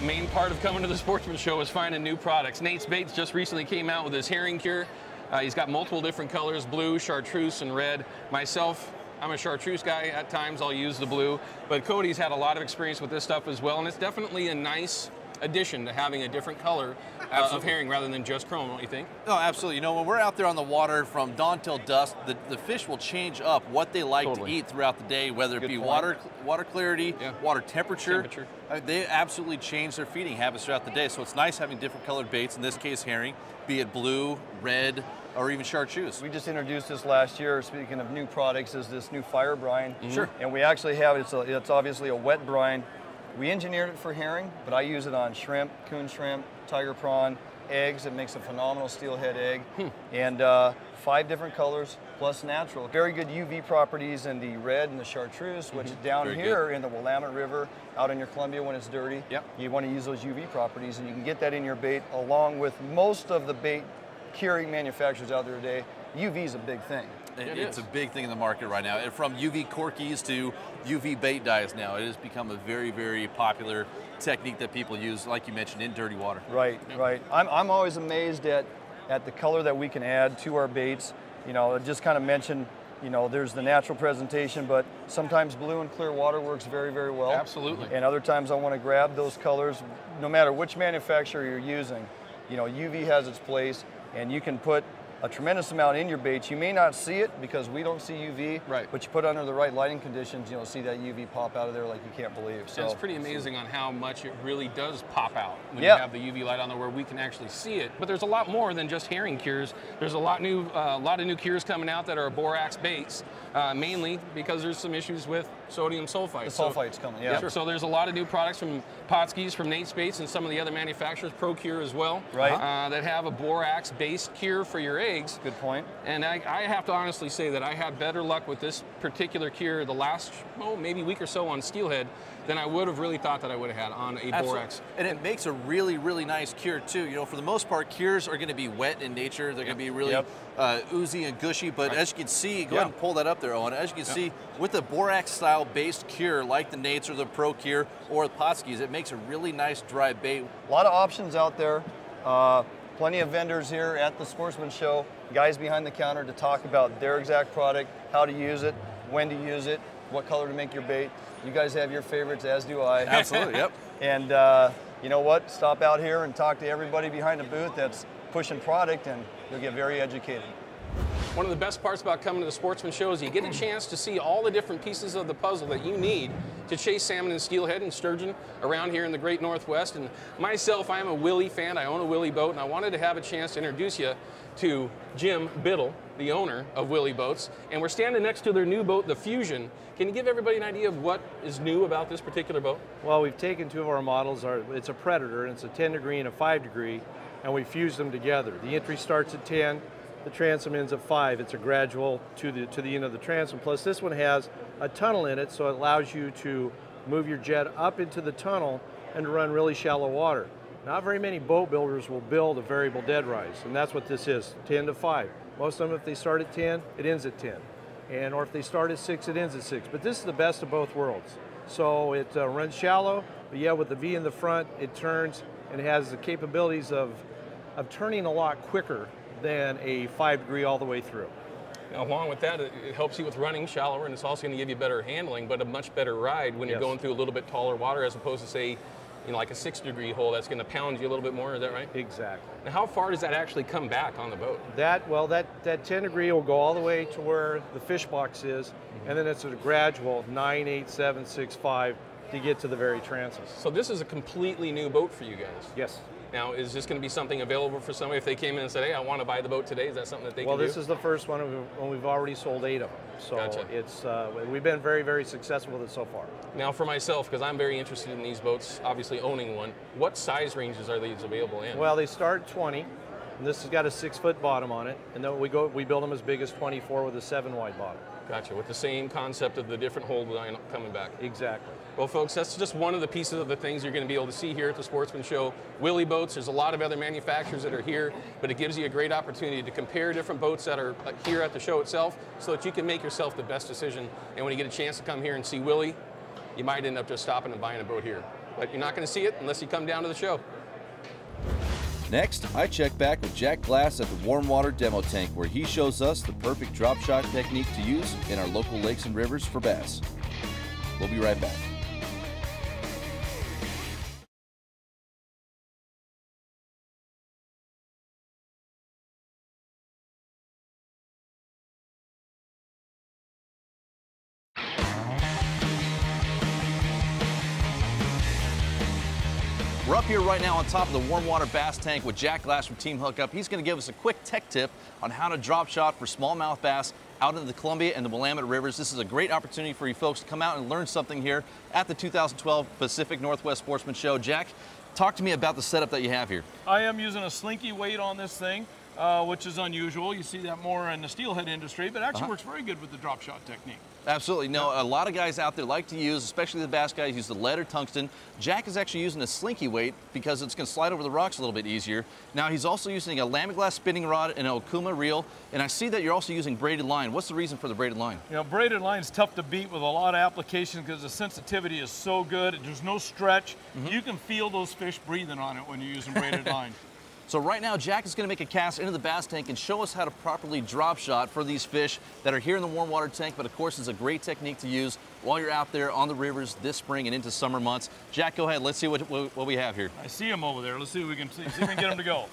Main part of coming to the Sportsman Show is finding new products. Nate's Baits just recently came out with his herring cure. He's got multiple different colors, blue, chartreuse, and red. Myself, I'm a chartreuse guy. At times I'll use the blue, but Cody's had a lot of experience with this stuff as well, and it's definitely a nice addition to having a different color of herring rather than just chrome, don't you think? No, absolutely. You know, when we're out there on the water from dawn till dusk, the fish will change up what they like to eat throughout the day, whether it be water clarity, water temperature. They absolutely change their feeding habits throughout the day, so it's nice having different colored baits, in this case herring, be it blue, red, or even chartreuse. We just introduced this last year, speaking of new products, is this new fire brine. Sure. And we actually have, it's obviously a wet brine. We engineered it for herring, but I use it on shrimp, coon shrimp, tiger prawn, eggs. It makes a phenomenal steelhead egg. And 5 different colors, plus natural. Very good UV properties in the red and the chartreuse, which down here in the Willamette River, out in your Columbia when it's dirty, you want to use those UV properties, and you can get that in your bait along with most of the bait curing manufacturers out there today. UV is a big thing. It's a big thing in the market right now. From UV corkies to UV bait dyes now, it has become a very, very popular technique that people use, like you mentioned, in dirty water. Right, right. I'm always amazed at the color that we can add to our baits. You know, I just kind of mentioned, you know, there's the natural presentation, but sometimes blue and clear water works very, very well. Absolutely. And other times I want to grab those colors, no matter which manufacturer you're using. You know, UV has its place, and you can put a tremendous amount in your baits. You may not see it because we don't see UV, but you put it under the right lighting conditions, you'll see that UV pop out of there like you can't believe. So it's pretty amazing on how much it really does pop out when you have the UV light on there where we can actually see it. But there's a lot more than just herring cures. There's a lot of new cures coming out that are borax baits, mainly because there's some issues with sodium sulfite. The sulfite's coming, So there's a lot of new products from Potskis, from Nate's Baits, and some of the other manufacturers, ProCure as well, that have a borax-based cure for your eggs. Good point. And I have to honestly say that I had better luck with this particular cure the last, maybe week or so on steelhead than I would have really thought that I would have had on a borax. And it makes a really, really nice cure too. You know, for the most part, cures are going to be wet in nature. They're going to be really oozy and gushy. But as you can see, go ahead and pull that up there, Owen. As you can see, with the borax-style based cure, like the Nates or the ProCure or the Potskis, it makes a really nice dry bait. A lot of options out there. Plenty of vendors here at the Sportsman Show, guys behind the counter to talk about their exact product, how to use it, when to use it, what color to make your bait. You guys have your favorites, as do I. Absolutely, And you know what? Stop out here and talk to everybody behind the booth that's pushing product, and you'll get very educated. One of the best parts about coming to the Sportsman Show is you get a chance to see all the different pieces of the puzzle that you need to chase salmon and steelhead and sturgeon around here in the Great Northwest. And myself, I am a Willy fan. I own a Willy Boat, and I wanted to have a chance to introduce you to Jim Biddle, the owner of Willy Boats. And we're standing next to their new boat, the Fusion. Can you give everybody an idea of what is new about this particular boat? Well, we've taken 2 of our models. It's a Predator, and it's a 10 degree and a 5 degree, and we fused them together. The entry starts at 10. The transom ends at 5. It's a gradual to the end of the transom. Plus this one has a tunnel in it, so it allows you to move your jet up into the tunnel and run really shallow water. Not very many boat builders will build a variable dead rise, and that's what this is, 10 to 5. Most of them, if they start at 10, it ends at 10. Or if they start at 6, it ends at 6. But this is the best of both worlds. So it runs shallow, but with the V in the front, it turns and it has the capabilities of turning a lot quicker than a 5 degree all the way through. Now, along with that, it helps you with running shallower, and it's also going to give you better handling, but a much better ride when you're going through a little bit taller water, as opposed to, say, like a 6 degree hole that's going to pound you a little bit more. Is that right? Exactly. Now, how far does that actually come back on the boat? That 10 degree will go all the way to where the fish box is, and then it's a gradual 9, 8, 7, 6, 5 to get to the very transom. So this is a completely new boat for you guys? Yes. Now, is this going to be something available for somebody if they came in and said, hey, I want to buy the boat today? Is that something that they can do? Well, this is the first one, and we've already sold 8 of them. So it's we've been very, very successful with it so far. Now, for myself, because I'm very interested in these boats, obviously owning one, what size ranges are these available in? Well, they start at 20. And this has got a 6-foot bottom on it, and then we build them as big as 24 with a 7-wide bottom. Gotcha, with the same concept of the different hold line coming back. Exactly. Well, folks, that's just one of the pieces of the things you're going to be able to see here at the Sportsman Show. Willy Boats, there's a lot of other manufacturers that are here, but it gives you a great opportunity to compare different boats that are here at the show itself so that you can make yourself the best decision. And when you get a chance to come here and see Willy, you might end up just stopping and buying a boat here. but you're not going to see it unless you come down to the show. Next, I check back with Jack Glass at the Warm Water Demo Tank, where he shows us the perfect drop shot technique to use in our local lakes and rivers for bass. We'll be right back. We're up here right now on top of the warm water bass tank with Jack Glass from Team Hookup. He's going to give us a quick tech tip on how to drop shot for smallmouth bass out in the Columbia and the Willamette rivers. This is a great opportunity for you folks to come out and learn something here at the 2012 Pacific Northwest Sportsman Show. Jack, talk to me about the setup that you have here. I am using a slinky weight on this thing, which is unusual. You see that more in the steelhead industry, but actually works very good with the drop shot technique. Absolutely. No, a lot of guys out there like to use, especially the bass guys, use the lead or tungsten. Jack is actually using a slinky weight because it's going to slide over the rocks a little bit easier. Now he's also using a Lamiglass spinning rod and an Okuma reel, and I see that you're also using braided line. What's the reason for the braided line? You know, braided line is tough to beat with a lot of applications because the sensitivity is so good. There's no stretch. You can feel those fish breathing on it when you're using braided line. So right now, Jack is going to make a cast into the bass tank and show us how to properly drop shot for these fish that are here in the warm water tank, but of course it's a great technique to use while you're out there on the rivers this spring and into summer months. Jack, go ahead. Let's see what we have here. I see him over there. Let's see if we can see if we can get him to go.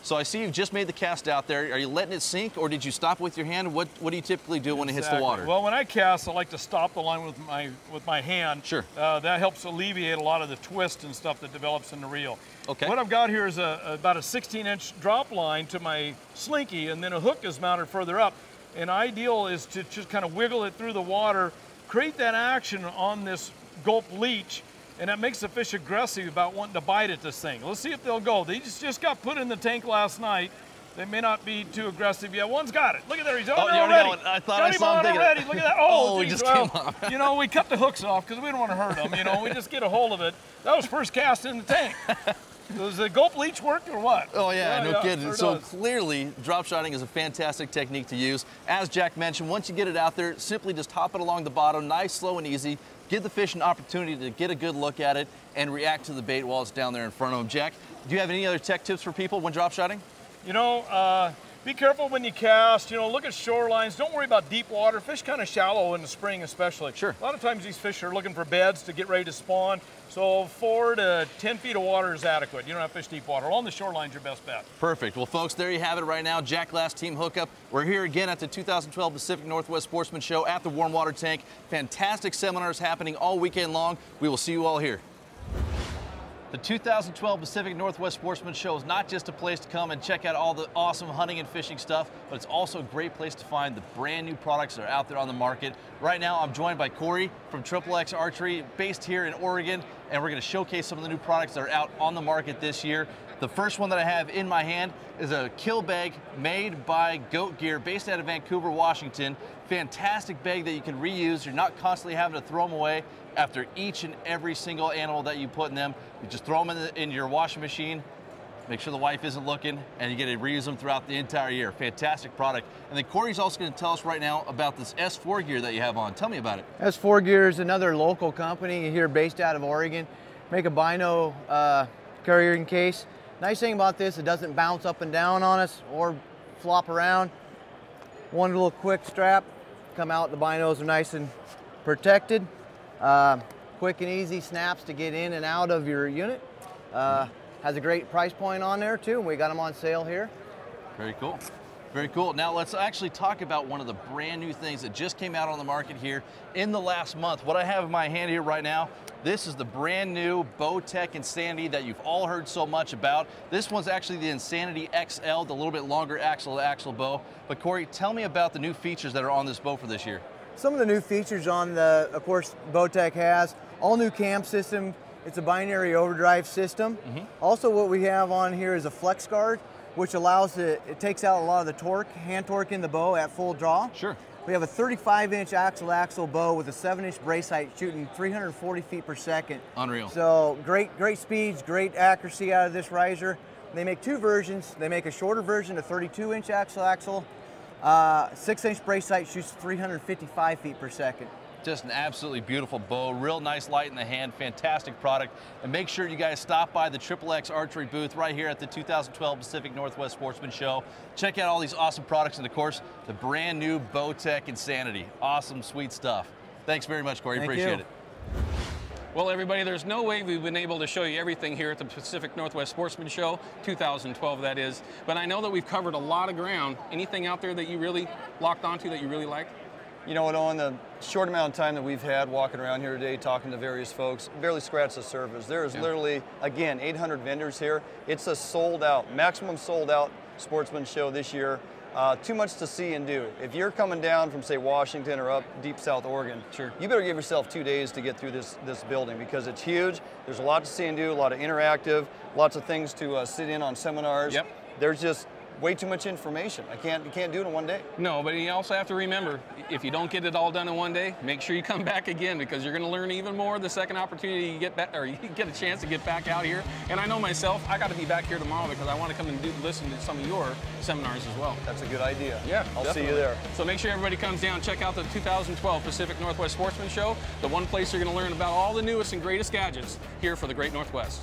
So I see you've just made the cast out there. Are you letting it sink, or did you stop with your hand? What do you typically do when it hits the water? Well, when I cast, I like to stop the line with my hand. Sure. That helps alleviate a lot of the twist and stuff that develops in the reel. Okay. What I've got here is about a 16-inch drop line to my slinky, and then a hook is mounted further up. And ideal is to just kind of wiggle it through the water, create that action on this gulp leech, and that makes the fish aggressive about wanting to bite at this thing. Let's see if they'll go. They just got put in the tank last night. They may not be too aggressive yet. One's got it. Look at there, he's on there already. I thought I saw him already. Look at that. Oh, he just came off. You know, we cut the hooks off because we don't want to hurt them. You know, we just get a hold of it. That was first cast in the tank. Does the gulp leech work or what? Oh yeah, no kidding. Sure so does. clearly, drop shotting is a fantastic technique to use. As Jack mentioned, once you get it out there, simply just hop it along the bottom, nice, slow, and easy. Give the fish an opportunity to get a good look at it and react to the bait while it's down there in front of them. Jack, do you have any other tech tips for people when drop shotting? You know, be careful when you cast. You know, look at shorelines. Don't worry about deep water. Fish kind of shallow in the spring especially. Sure. A lot of times these fish are looking for beds to get ready to spawn. So 4 to 10 feet of water is adequate. You don't have to fish deep water. Along the shoreline's your best bet. Perfect. Well, folks, there you have it right now. Jack Glass, Team Hookup. We're here again at the 2012 Pacific Northwest Sportsman Show at the Warm Water Tank. Fantastic seminars happening all weekend long. We will see you all here. The 2012 Pacific Northwest Sportsman Show is not just a place to come and check out all the awesome hunting and fishing stuff, but it's also a great place to find the brand new products that are out there on the market. Right now, I'm joined by Corey from XXX Archery, based here in Oregon, and we're going to showcase some of the new products that are out on the market this year. The first one that I have in my hand is a kill bag made by Goat Gear, based out of Vancouver, Washington. Fantastic bag that you can reuse. You're not constantly having to throw them away after each and every single animal that you put in them. You just throw them in your washing machine, make sure the wife isn't looking, and you get to reuse them throughout the entire year. Fantastic product. And then Corey's also going to tell us right now about this S4 gear that you have on. Tell me about it. S4 Gear is another local company here based out of Oregon. Make a bino carrying case. Nice thing about this, it doesn't bounce up and down on us or flop around. One little quick strap, come out, the binos are nice and protected. Quick and easy snaps to get in and out of your unit. Has a great price point on there too, and we got them on sale here. Very cool. Very cool. Now let's actually talk about one of the brand new things that just came out on the market here in the last month. What I have in my hand here right now, this is the brand new Bowtech Insanity that you've all heard so much about. This one's actually the Insanity XL, the little bit longer axle-to-axle bow. But Corey, tell me about the new features that are on this bow for this year. Some of the new features on the, of course, Bowtech has, all new cam system. It's a binary overdrive system. Also what we have on here is a flex guard, which allows it takes out a lot of the torque, hand torque in the bow at full draw. Sure. We have a 35-inch axle-to-axle bow with a 7-inch brace height shooting 340 feet per second. Unreal. So great speeds, great accuracy out of this riser. They make two versions. They make a shorter version, a 32-inch axle-to-axle. 6-inch brace height shoots 355 feet per second. Just an absolutely beautiful bow, real nice light in the hand, fantastic product. And make sure you guys stop by the XXX Archery booth right here at the 2012 Pacific Northwest Sportsman Show. Check out all these awesome products and of course, the brand new Bowtech Insanity. Awesome, sweet stuff. Thanks very much, Corey, appreciate it. Well, everybody, there's no way we've been able to show you everything here at the Pacific Northwest Sportsman Show, 2012 that is, but I know that we've covered a lot of ground. Anything out there that you really locked onto that you really like? You know what, on the short amount of time that we've had walking around here today, talking to various folks, barely scratched the surface. There is literally, again, 800 vendors here. It's a sold out, maximum sold out Sportsman Show this year. Too much to see and do. If you're coming down from, say, Washington or up deep South Oregon, you better give yourself 2 days to get through this building because it's huge. There's a lot to see and do, a lot of interactive, lots of things to sit in on seminars. There's just way too much information. You can't do it in 1 day. No, but you also have to remember, if you don't get it all done in 1 day, make sure you come back again because you're going to learn even more the second opportunity you get back, or you get a chance to get back out here. And I know myself, I got to be back here tomorrow because I want to come and listen to some of your seminars as well. That's a good idea. Yeah, I'll see you there. So make sure everybody comes down, check out the 2012 Pacific Northwest Sportsman Show, the one place you're going to learn about all the newest and greatest gadgets here for the Great Northwest.